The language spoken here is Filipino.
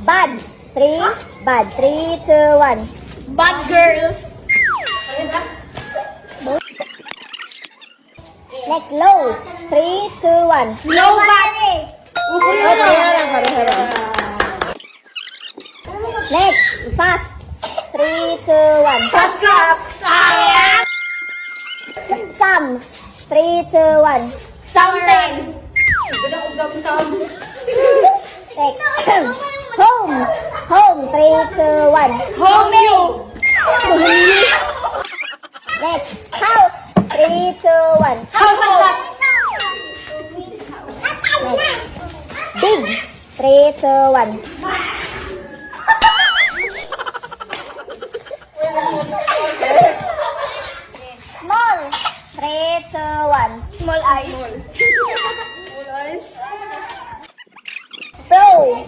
Bad. 3. Bad. 3, 2, 1. Bad girls. Next, low. 3, 2, 1. Nobody. Next, fast. 3, 2, 1. Fast up. Some. 3, 2, 1. Something. Some. Next, home. Home. 3, 2, 1. Home you. Next, house. 3, 2, 1. Household. Next, big. 3, 2, 1. Small. 3, 2, 1. Small eyes. Small eyes. Pro.